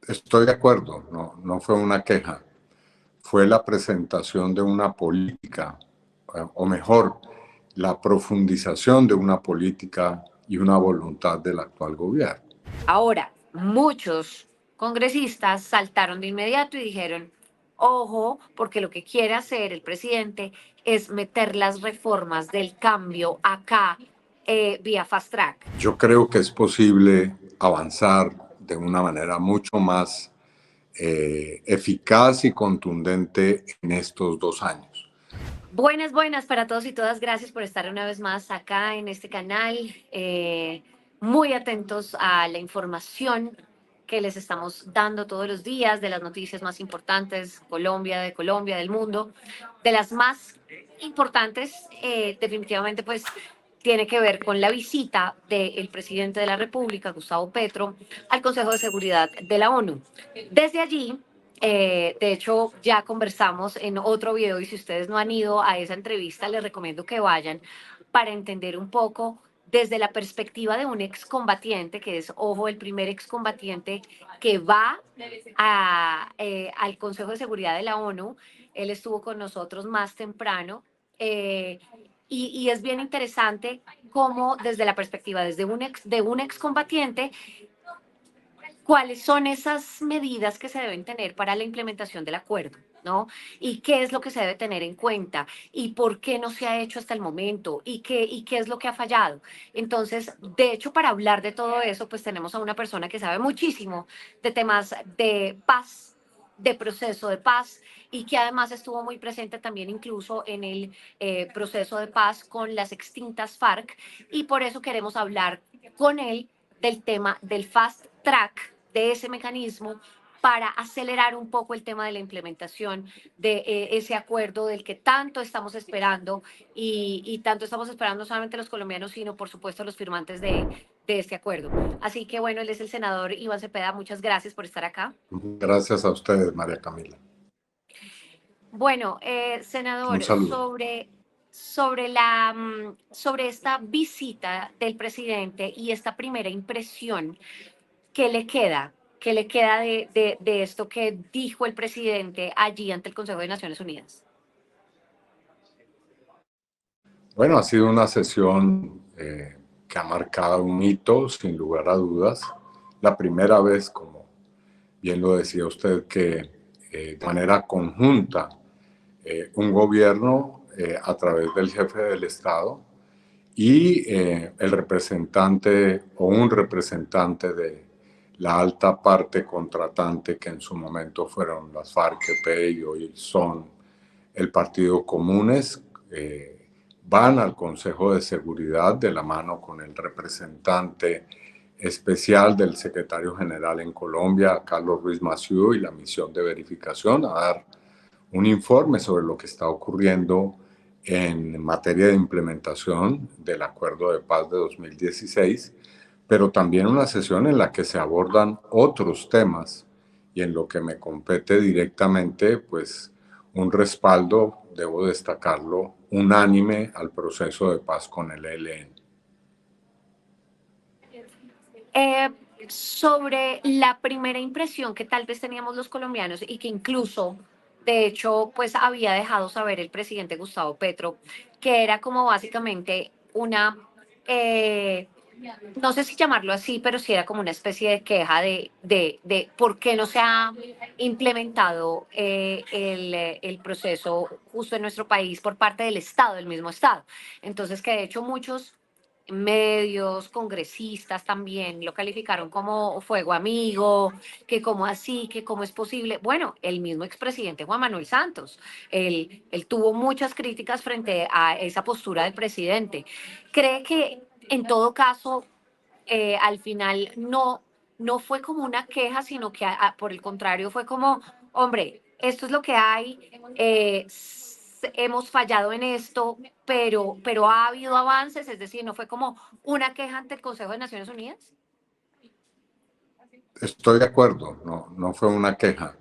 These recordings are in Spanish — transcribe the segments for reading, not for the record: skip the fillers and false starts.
Estoy de acuerdo, no fue una queja, fue la presentación de una política, o mejor, la profundización de una política y una voluntad del actual gobierno. Ahora, muchos congresistas saltaron de inmediato y dijeron, ojo, porque lo que quiere hacer el presidente es meter las reformas del cambio acá vía fast track. Yo creo que es posible avanzar de una manera mucho más eficaz y contundente en estos 2 años. Buenas para todos y todas. Gracias por estar una vez más acá en este canal. Muy atentos a la información que les estamos dando todos los días de las noticias más importantes, de Colombia, del mundo. De las más importantes, definitivamente, pues tiene que ver con la visita del presidente de la República, Gustavo Petro, al Consejo de Seguridad de la ONU. Desde allí, de hecho, ya conversamos en otro video y si ustedes no han ido a esa entrevista, les recomiendo que vayan para entender un poco desde la perspectiva de un excombatiente, que es, ojo, el primer excombatiente que va al Consejo de Seguridad de la ONU. Él estuvo con nosotros más temprano. Y es bien interesante cómo desde la perspectiva de un excombatiente, cuáles son esas medidas que se deben tener para la implementación del acuerdo, ¿no? Y qué es lo que se debe tener en cuenta y por qué no se ha hecho hasta el momento y qué es lo que ha fallado. Entonces, de hecho, para hablar de todo eso, pues tenemos a una persona que sabe muchísimo de temas de paz, de proceso de paz y que además estuvo muy presente también incluso en el proceso de paz con las extintas FARC y por eso queremos hablar con él del tema del fast track, de ese mecanismo para acelerar un poco el tema de la implementación de ese acuerdo del que tanto estamos esperando y tanto estamos esperando no solamente los colombianos, sino por supuesto los firmantes de este acuerdo. Así que bueno, él es el senador Iván Cepeda. Muchas gracias por estar acá. Gracias a ustedes, María Camila. Bueno, Un senador, saludo. sobre esta visita del presidente y esta primera impresión, ¿qué le queda? ¿Qué le queda de esto que dijo el presidente allí ante el Consejo de Naciones Unidas? Bueno, ha sido una sesión que ha marcado un hito, sin lugar a dudas. La primera vez, como bien lo decía usted, que de manera conjunta un gobierno a través del jefe del Estado y el representante o un representante de la alta parte contratante que en su momento fueron las FARC-EP y hoy son el Partido Comunes, van al Consejo de Seguridad de la mano con el representante especial del secretario general en Colombia, Carlos Ruiz Massieu, y la misión de verificación a dar un informe sobre lo que está ocurriendo en materia de implementación del Acuerdo de Paz de 2016, pero también una sesión en la que se abordan otros temas y en lo que me compete directamente, pues un respaldo, debo destacarlo, unánime al proceso de paz con el ELN. Eh, sobre la primera impresión que tal vez teníamos los colombianos y que incluso, de hecho, pues había dejado saber el presidente Gustavo Petro, que era como básicamente una, eh, no sé si llamarlo así, pero sí era como una especie de queja de por qué no se ha implementado el proceso justo en nuestro país por parte del Estado, del mismo Estado. Entonces, que de hecho muchos medios, congresistas también lo calificaron como fuego amigo, que cómo así, que cómo es posible. Bueno, el mismo expresidente Juan Manuel Santos, él tuvo muchas críticas frente a esa postura del presidente. ¿Cree que en todo caso, al final no fue como una queja, sino que por el contrario fue como, hombre, esto es lo que hay, hemos fallado en esto, pero ha habido avances, es decir, no fue como una queja ante el Consejo de Naciones Unidas? Estoy de acuerdo, no fue una queja,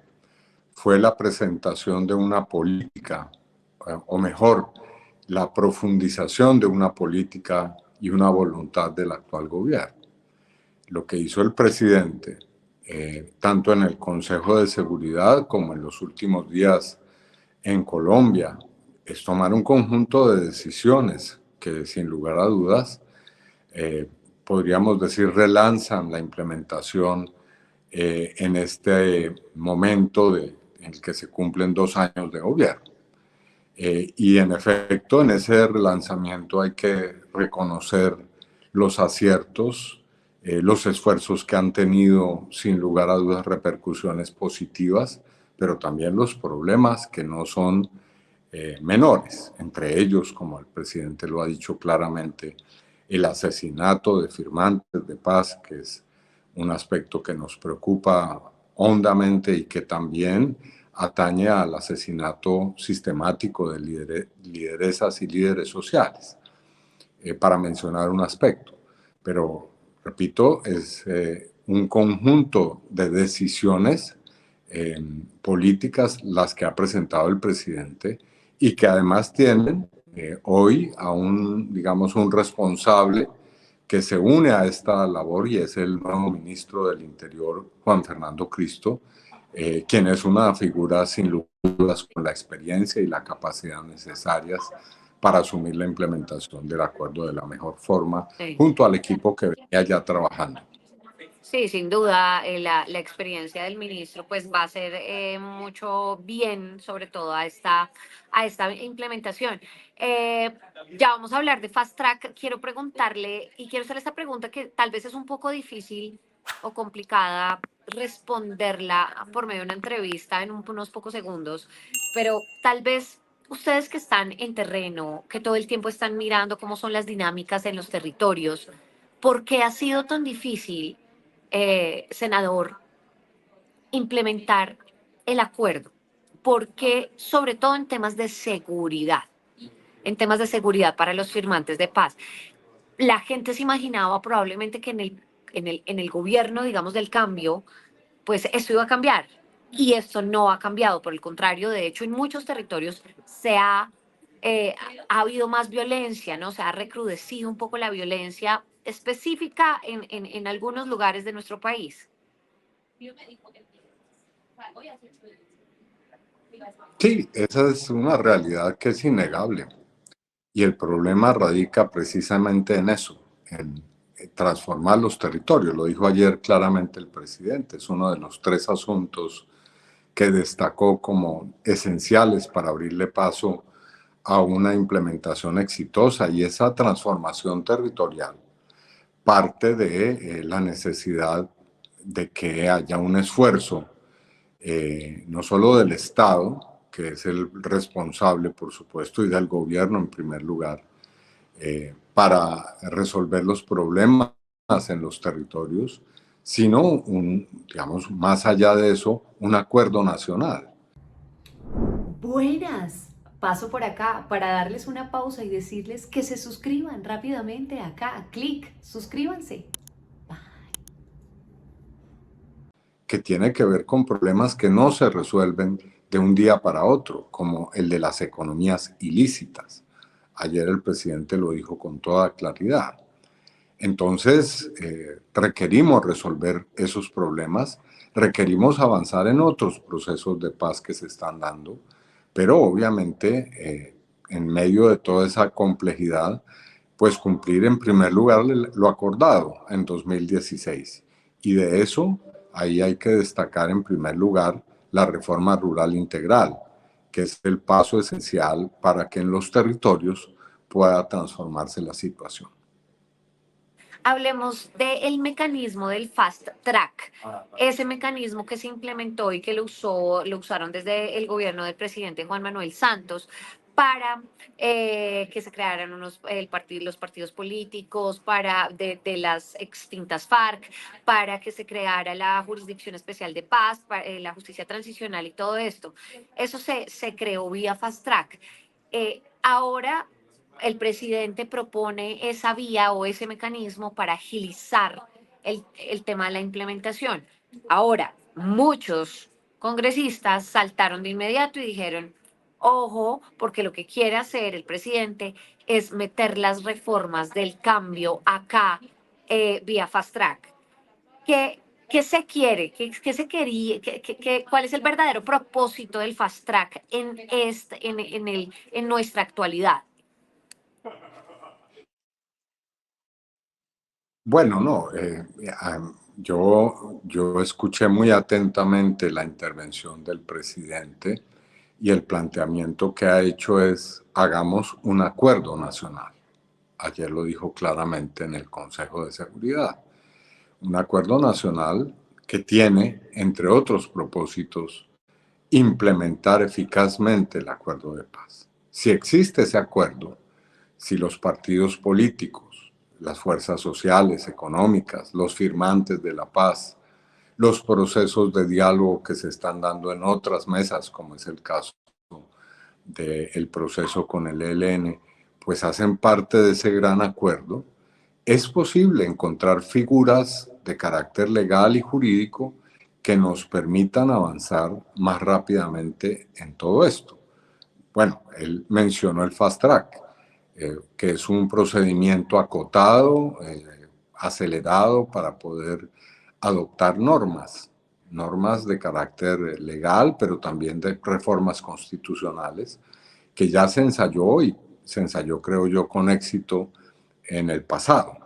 fue la presentación de una política, o mejor, la profundización de una política y una voluntad del actual gobierno. Lo que hizo el presidente tanto en el Consejo de Seguridad como en los últimos días en Colombia, es tomar un conjunto de decisiones que sin lugar a dudas podríamos decir relanzan la implementación en este momento en el que se cumplen 2 años de gobierno. Y en efecto, en ese relanzamiento hay que reconocer los aciertos, los esfuerzos que han tenido sin lugar a dudas repercusiones positivas, pero también los problemas que no son menores, entre ellos, como el presidente lo ha dicho claramente, el asesinato de firmantes de paz, que es un aspecto que nos preocupa hondamente y que también atañe al asesinato sistemático de lideresas y líderes sociales, para mencionar un aspecto. Pero, repito, es un conjunto de decisiones políticas las que ha presentado el presidente y que además tienen hoy a digamos, un responsable que se une a esta labor y es el nuevo ministro del Interior, Juan Fernando Cristo, quien es una figura sin dudas con la experiencia y la capacidad necesarias para asumir la implementación del acuerdo de la mejor forma, Sí. junto al equipo que venía ya trabajando. Sí, sin duda, la experiencia del ministro pues va a ser mucho bien, sobre todo a esta implementación. Ya vamos a hablar de Fast Track. Quiero preguntarle, y quiero hacer esta pregunta que tal vez es un poco difícil o complicada responderla por medio de una entrevista en unos pocos segundos, pero tal vez ustedes que están en terreno, que todo el tiempo están mirando cómo son las dinámicas en los territorios, ¿por qué ha sido tan difícil, senador, implementar el acuerdo? Porque, sobre todo en temas de seguridad, para los firmantes de paz, la gente se imaginaba probablemente que en el gobierno, digamos, del cambio, pues esto iba a cambiar. Y esto no ha cambiado, por el contrario, de hecho, en muchos territorios ha habido más violencia, ¿no? Se ha recrudecido un poco la violencia específica en algunos lugares de nuestro país. Sí, esa es una realidad que es innegable. Y el problema radica precisamente en eso, en transformar los territorios. Lo dijo ayer claramente el presidente. Es uno de los 3 asuntos que destacó como esenciales para abrirle paso a una implementación exitosa. Y esa transformación territorial parte de la necesidad de que haya un esfuerzo no solo del Estado, que es el responsable, por supuesto, y del gobierno en primer lugar, para resolver los problemas en los territorios, sino, digamos, más allá de eso, un acuerdo nacional. Buenas. Paso por acá para darles una pausa y decirles que se suscriban rápidamente acá. Clic, suscríbanse. Que tiene que ver con problemas que no se resuelven de un día para otro, como el de las economías ilícitas. Ayer el presidente lo dijo con toda claridad. Entonces, requerimos resolver esos problemas, requerimos avanzar en otros procesos de paz que se están dando, pero obviamente en medio de toda esa complejidad, pues cumplir en primer lugar lo acordado en 2016. Y de eso, ahí hay que destacar en primer lugar la reforma rural integral, que es el paso esencial para que en los territorios pueda transformarse la situación. Hablemos del mecanismo del fast track, ese mecanismo que se implementó y que lo usaron desde el gobierno del presidente Juan Manuel Santos para que se crearan los partidos políticos, de las extintas FARC, para que se creara la Jurisdicción Especial de Paz, la justicia transicional y todo esto. Eso se creó vía fast track. Ahora el presidente propone esa vía o ese mecanismo para agilizar el tema de la implementación. Ahora, muchos congresistas saltaron de inmediato y dijeron, ojo, porque lo que quiere hacer el presidente es meter las reformas del cambio acá vía fast track. ¿Qué ¿Qué se quiere? ¿Qué se quería? ¿Cuál es el verdadero propósito del fast track en nuestra actualidad? Bueno, no, yo escuché muy atentamente la intervención del presidente y el planteamiento que ha hecho es hagamos un acuerdo nacional. Ayer lo dijo claramente en el Consejo de Seguridad. Un acuerdo nacional que tiene, entre otros propósitos, implementar eficazmente el acuerdo de paz. Si existe ese acuerdo, si los partidos políticos, las fuerzas sociales, económicas, los firmantes de la paz, los procesos de diálogo que se están dando en otras mesas, como es el caso del proceso con el ELN, pues hacen parte de ese gran acuerdo, es posible encontrar figuras de carácter legal y jurídico que nos permitan avanzar más rápidamente en todo esto. Bueno, él mencionó el fast track, que es un procedimiento acotado, acelerado para poder adoptar normas de carácter legal, pero también de reformas constitucionales, que ya se ensayó y se ensayó, creo yo, con éxito en el pasado.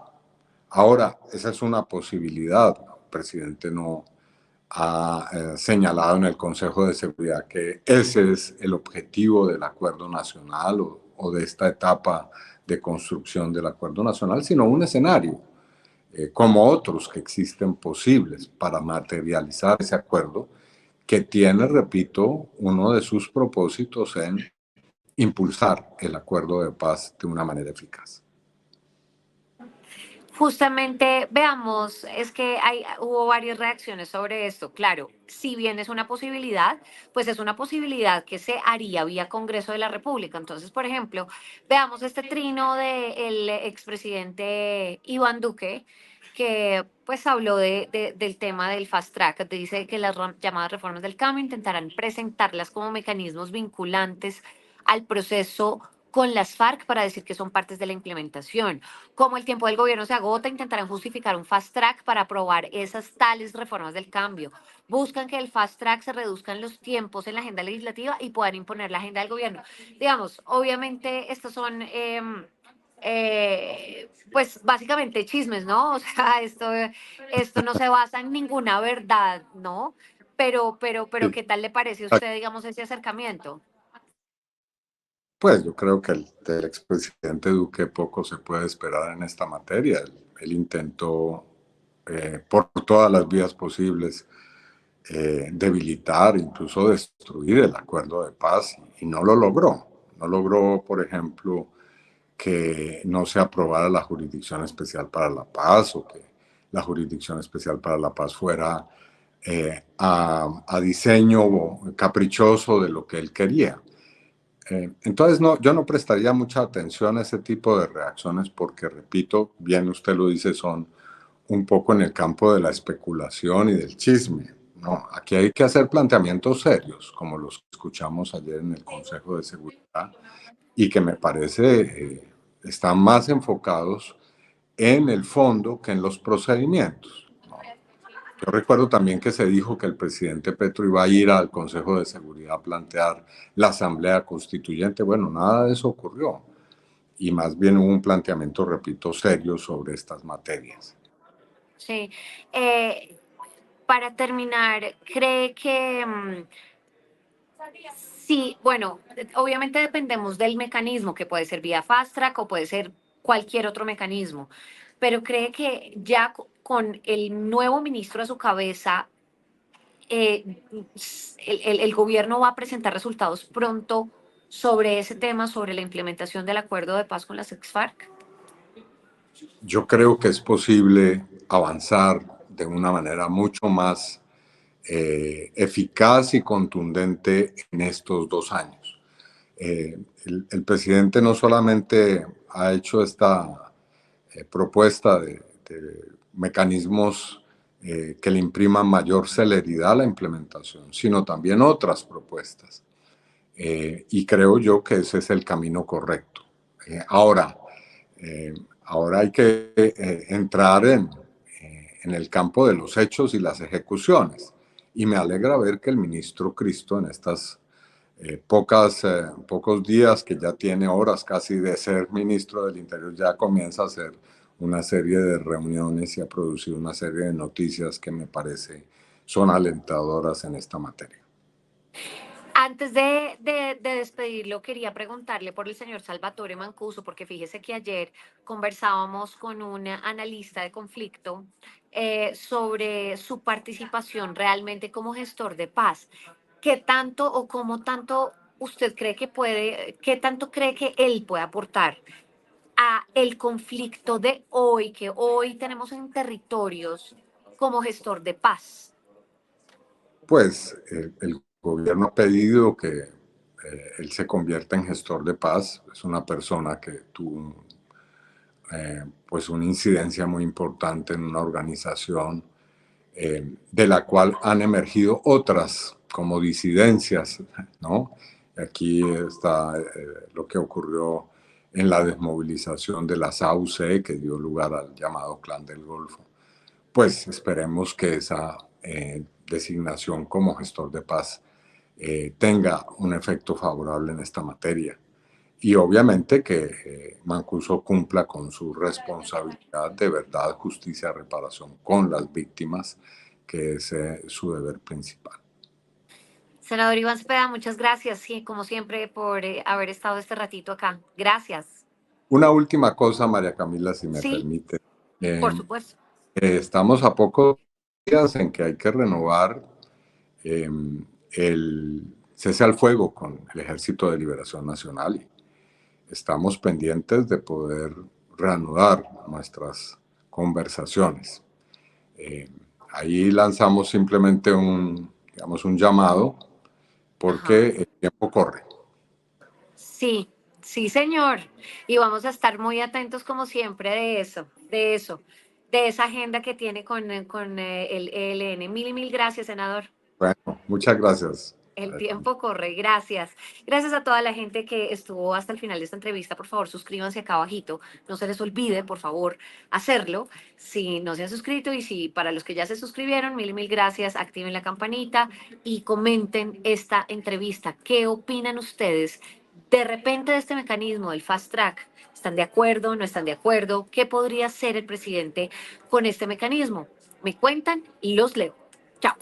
Ahora, esa es una posibilidad. El presidente no ha señalado en el Consejo de Seguridad que ese es el objetivo del acuerdo nacional o de esta etapa de construcción del acuerdo nacional, sino un escenario, como otros que existen posibles para materializar ese acuerdo que tiene, repito, uno de sus propósitos en impulsar el acuerdo de paz de una manera eficaz. Justamente, veamos, es que hubo varias reacciones sobre esto. Claro, si bien es una posibilidad, pues es una posibilidad que se haría vía Congreso de la República. Entonces, por ejemplo, veamos este trino del expresidente Iván Duque, que pues habló del tema del fast track. Dice que las llamadas reformas del cambio intentarán presentarlas como mecanismos vinculantes al proceso con las FARC para decir que son partes de la implementación. Como el tiempo del gobierno se agota, intentarán justificar un fast track para aprobar esas tales reformas del cambio. Buscan que el fast track se reduzcan los tiempos en la agenda legislativa y puedan imponer la agenda del gobierno. Digamos, obviamente estos son pues básicamente chismes, ¿no? O sea, esto no se basa en ninguna verdad, ¿no? Pero, Sí. ¿qué tal le parece a usted, digamos, ese acercamiento? Pues yo creo que del expresidente Duque poco se puede esperar en esta materia. Él intentó, por todas las vías posibles, debilitar, incluso destruir el acuerdo de paz y no lo logró. No logró, por ejemplo, que no se aprobara la Jurisdicción Especial para la Paz o que la Jurisdicción Especial para la Paz fuera a diseño caprichoso de lo que él quería. Entonces, no, yo no prestaría mucha atención a ese tipo de reacciones porque, repito, bien usted lo dice, son un poco en el campo de la especulación y del chisme. No, aquí hay que hacer planteamientos serios, como los que escuchamos ayer en el Consejo de Seguridad, y que me parece están más enfocados en el fondo que en los procedimientos. ¿No? Yo recuerdo también que se dijo que el presidente Petro iba a ir al Consejo de Seguridad a plantear la Asamblea Constituyente. Bueno, nada de eso ocurrió. Y más bien hubo un planteamiento, repito, serio sobre estas materias. Sí. Eh, para terminar, ¿cree que sí, bueno, obviamente dependemos del mecanismo, que puede ser vía fast track o puede ser cualquier otro mecanismo, pero cree que ya con el nuevo ministro a su cabeza, el gobierno va a presentar resultados pronto sobre ese tema, sobre la implementación del acuerdo de paz con las ex-FARC? Yo creo que es posible avanzar de una manera mucho más eficaz y contundente en estos 2 años. El presidente no solamente ha hecho esta propuesta de mecanismos que le impriman mayor celeridad a la implementación, sino también otras propuestas. Y creo yo que ese es el camino correcto. Ahora, ahora hay que entrar en el campo de los hechos y las ejecuciones. Y me alegra ver que el ministro Cristo en estas pocos días que ya tiene horas casi de ser ministro del Interior, ya comienza a hacer una serie de reuniones y a producir una serie de noticias que me parece son alentadoras en esta materia. Antes de despedirlo, quería preguntarle por el señor Salvatore Mancuso, porque fíjese que ayer conversábamos con un analista de conflicto sobre su participación realmente como gestor de paz. ¿Qué tanto o cómo tanto usted cree que puede, qué tanto cree que él puede aportar a el conflicto de hoy, que hoy tenemos en territorios como gestor de paz? Pues el gobierno ha pedido que él se convierta en gestor de paz. Es una persona que tuvo pues una incidencia muy importante en una organización de la cual han emergido otras como disidencias, ¿no? Aquí está lo que ocurrió en la desmovilización de las AUC, que dio lugar al llamado Clan del Golfo. Pues esperemos que esa designación como gestor de paz tenga un efecto favorable en esta materia. Y obviamente que Mancuso cumpla con su responsabilidad de verdad, justicia, reparación con las víctimas, que es su deber principal. Senador Iván Cepeda, muchas gracias, sí, como siempre, por haber estado este ratito acá. Gracias. Una última cosa, María Camila, si me Sí, permite. por Eh, supuesto. Estamos a pocos días en que hay que renovar eh, el cese al fuego con el Ejército de Liberación Nacional. Y estamos pendientes de poder reanudar nuestras conversaciones. Eh, Ahí lanzamos simplemente digamos, un llamado porque Ajá. el tiempo corre. Sí, sí, señor. Y vamos a estar muy atentos, como siempre, de esa agenda que tiene con el ELN. Mil y mil gracias, senador. Bueno, muchas gracias. El tiempo corre, gracias. Gracias a toda la gente que estuvo hasta el final de esta entrevista. Por favor, suscríbanse acá abajito. No se les olvide, por favor, hacerlo. Si no se han suscrito y si para los que ya se suscribieron, mil y mil gracias. Activen la campanita y comenten esta entrevista. ¿Qué opinan ustedes de repente de este mecanismo del fast track? ¿Están de acuerdo? ¿No están de acuerdo? ¿Qué podría hacer el presidente con este mecanismo? Me cuentan y los leo. Chao.